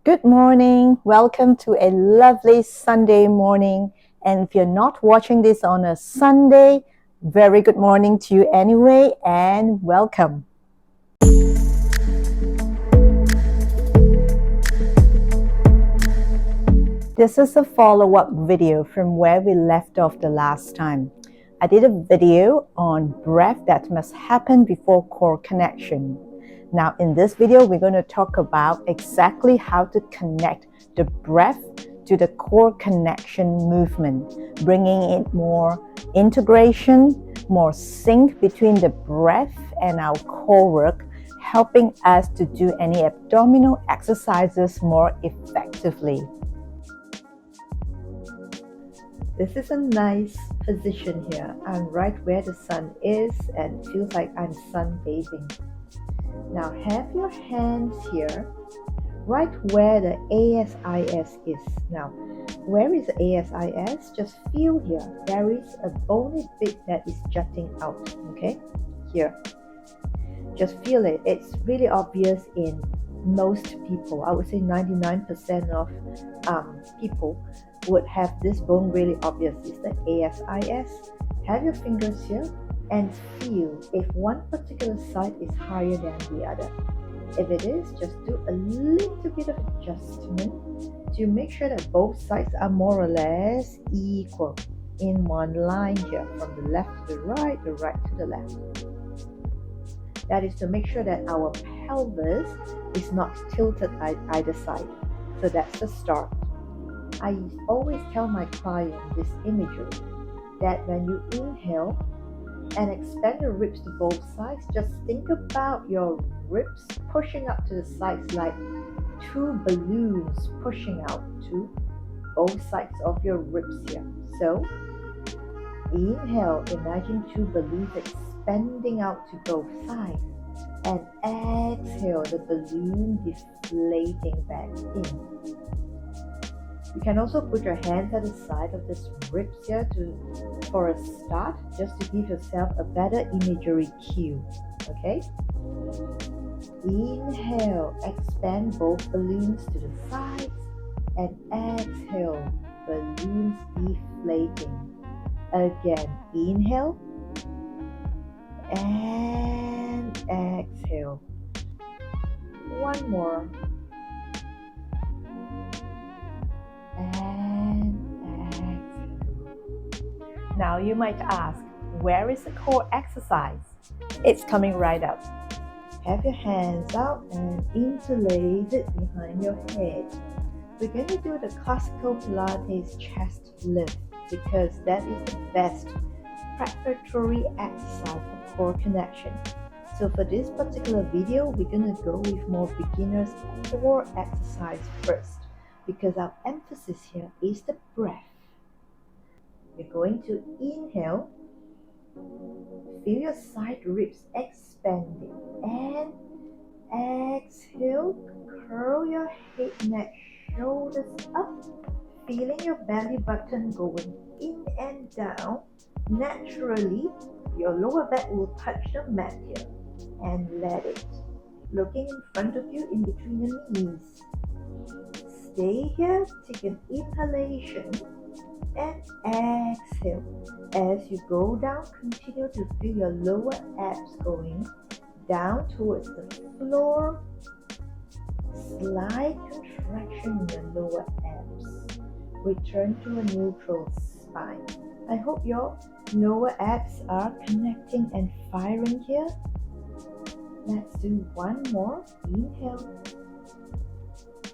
Good morning. Welcome to a lovely Sunday morning. And if you're not watching this on a Sunday, very good morning to you anyway, and welcome. This is a follow-up video from where we left off the last time. I did a video on breath that must happen before core connection. Now in this video, we're going to talk about exactly how to connect the breath to the core connection movement, bringing it more integration, more sync between the breath and our core work, helping us to do any abdominal exercises more effectively. This is a nice position here. I'm right where the sun is and it feels like I'm sunbathing. Now have your hands here, right where the ASIS is. Now, where is the ASIS? Just feel here. There is a bony bit that is jutting out, okay? Here. Just feel it. It's really obvious in most people. I would say 99% of people would have this bone really obvious. It's the ASIS. Have your fingers here and feel if one particular side is higher than the other. If it is, just do a little bit of adjustment to make sure that both sides are more or less equal in one line here, from the left to the right to the left. That is to make sure that our pelvis is not tilted either side. So that's the start. I always tell my client this imagery, that when you inhale and expand your ribs to both sides, just think about your ribs pushing up to the sides like two balloons pushing out to both sides of your ribs here. So inhale, imagine two balloons expanding out to both sides, and exhale, the balloon deflating back in. You can also put your hands at the side of this ribs here for a start, just to give yourself a better imagery cue. Okay? Inhale, expand both balloons to the sides, and exhale, balloons deflating. Again, inhale and exhale. One more. And exhale. Now you might ask, where is the core exercise? It's coming right up. Have your hands out and interlace it behind your head. We're going to do the classical Pilates chest lift because that is the best preparatory exercise for core connection. So for this particular video, we're going to go with more beginners core exercise first, because our emphasis here is the breath. We're going to inhale, feel your side ribs expanding, and exhale, curl your head, neck, shoulders up, feeling your belly button going in and down. Naturally, your lower back will touch the mat here, and let it. Looking in front of you in between your knees. Stay here, take an inhalation and exhale. As you go down, continue to feel your lower abs going down towards the floor. Slight contraction in your lower abs. Return to a neutral spine. I hope your lower abs are connecting and firing here. Let's do one more. Inhale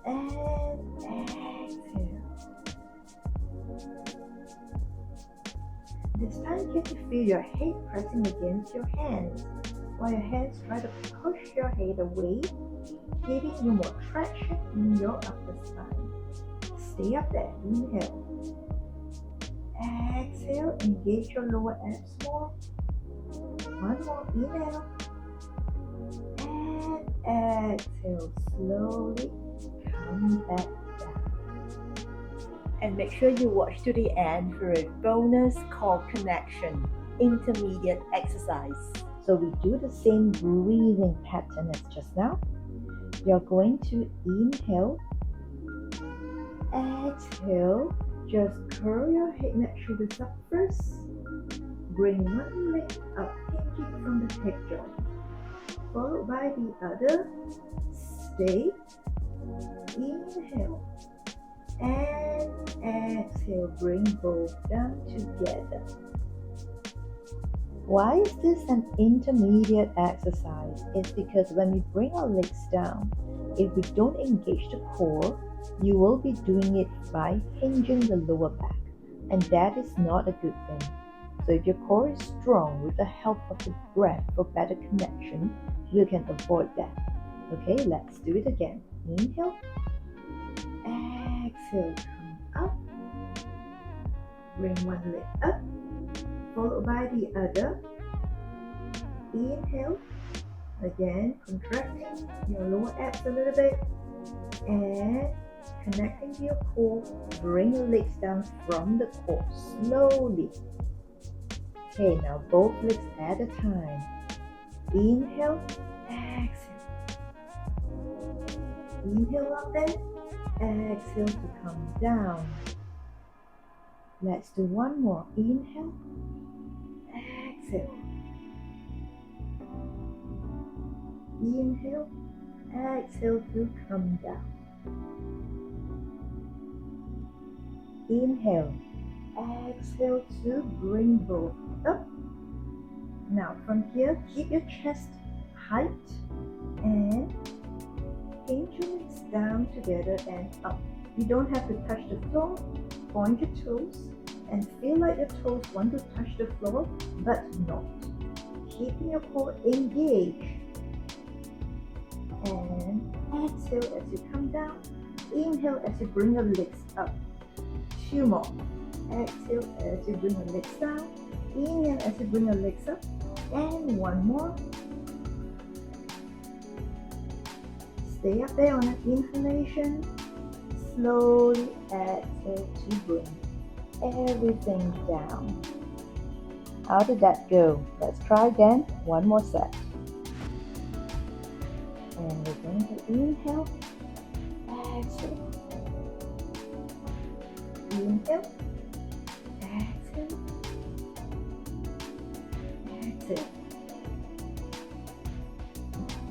and exhale. This time you can feel your head pressing against your hands, while your hands try to push your head away, giving you more traction in your upper spine. Stay up there. Inhale. Exhale, engage your lower abs more. One more. Inhale. And exhale. Slowly come back down. And make sure you watch to the end for a bonus core connection intermediate exercise. So we do the same breathing pattern as just now. You're going to inhale Exhale, just curl your head, neck, shoulders up first. Bring one leg up, hinging from the hip joint, followed by the other. Stay. Inhale and exhale. Bring both down together. Why is this an intermediate exercise? It's because when we bring our legs down, if we don't engage the core, you will be doing it by hinging the lower back, and that is not a good thing. So if your core is strong with the help of the breath for better connection, you can avoid that. Okay, let's do it again. Inhale, exhale, come up, bring one leg up, followed by the other. Inhale, again contracting your lower abs a little bit and connecting to your core. Bring your legs down from the core slowly. Okay, now both legs at a time. Inhale, exhale. Inhale up there, exhale to come down. Let's do one more. Inhale, exhale. Inhale, exhale to come down. Inhale, exhale to bring both up. Now from here, keep your chest height and hinge your legs down together and up. You don't have to touch the floor. Point your toes and feel like your toes want to touch the floor, but not. Keeping your core engaged. And exhale as you come down. Inhale as you bring your legs up. 2 more. Exhale as you bring your legs down. Inhale as you bring your legs up. And 1 more. Stay up there on an inhalation. Slowly exhale to bring everything down. How did that go? Let's try again. 1 more set. And we're going to inhale, exhale. Inhale, exhale, exhale,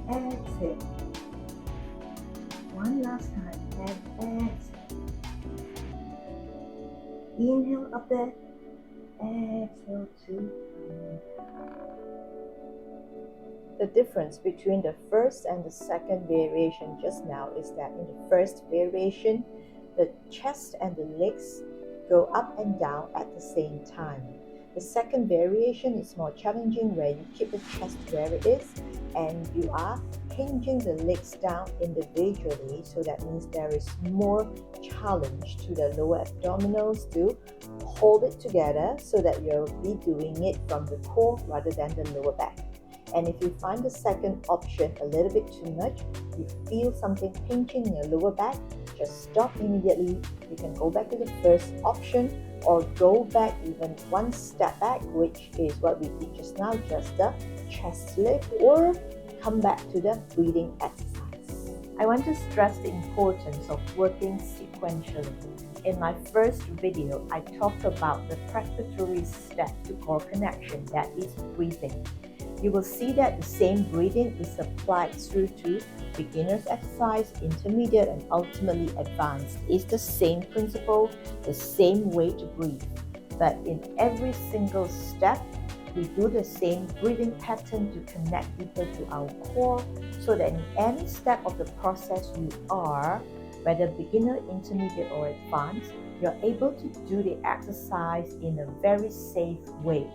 exhale. One last time, and exhale. Inhale up there, exhale to. The difference between the first and the second variation just now is that in the first variation, the chest and the legs go up and down at the same time. The second variation is more challenging, where you keep the chest where it is and you are hinging the legs down individually. So that means there is more challenge to the lower abdominals to hold it together, so that you'll be doing it from the core rather than the lower back. And if you find the second option a little bit too much, you feel something pinching in your lower back, just stop immediately. You can go back to the first option or go back even 1 step back, which is what we did just now, just the chest lift, or come back to the breathing exercise. I want to stress the importance of working sequentially. In my first video, I talked about the preparatory step to core connection, that is breathing. You will see that the same breathing is applied through to beginner's exercise, intermediate, and ultimately advanced. It's the same principle, the same way to breathe. But in every single step, we do the same breathing pattern to connect deeper to our core, so that in any step of the process you are, whether beginner, intermediate, or advanced, you're able to do the exercise in a very safe way.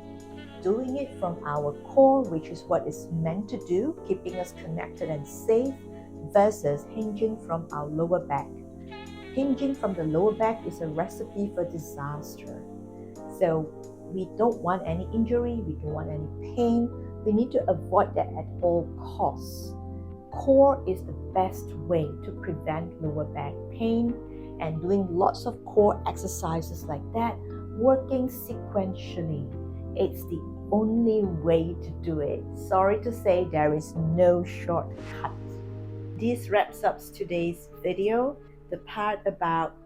Doing it from our core, which is what it's meant to do, keeping us connected and safe, versus hinging from our lower back. Hinging from the lower back is a recipe for disaster. So we don't want any injury, we don't want any pain. We need to avoid that at all costs. Core is the best way to prevent lower back pain, and doing lots of core exercises like that, working sequentially, it's the only way to do it. Sorry to say, there is no shortcut. This wraps up today's video, the part about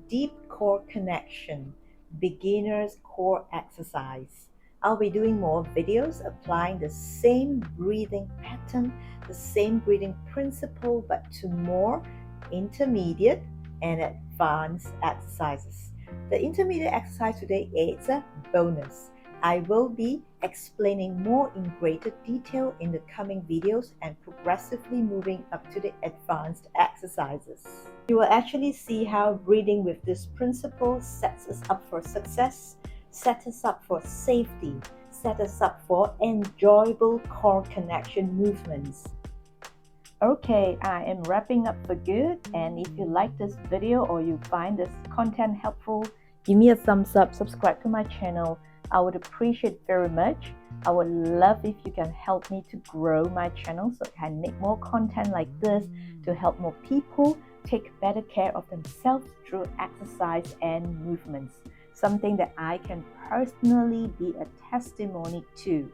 deep core connection, beginner's core exercise. I'll be doing more videos applying the same breathing pattern, the same breathing principle, but to more intermediate and advanced exercises. The intermediate exercise today is a bonus. I will be explaining more in greater detail in the coming videos and progressively moving up to the advanced exercises. You will actually see how breathing with this principle sets us up for success, sets us up for safety, sets us up for enjoyable core connection movements. Okay, I am wrapping up for good, and if you like this video or you find this content helpful, give me a thumbs up, subscribe to my channel. I would appreciate very much. I would love if you can help me to grow my channel so I can make more content like this to help more people take better care of themselves through exercise and movements. Something that I can personally be a testimony to.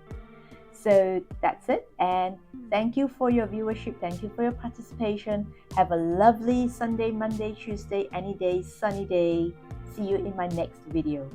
So that's it, and thank you for your viewership, thank you for your participation. Have a lovely Sunday, Monday, Tuesday, any day, sunny day. See you in my next video.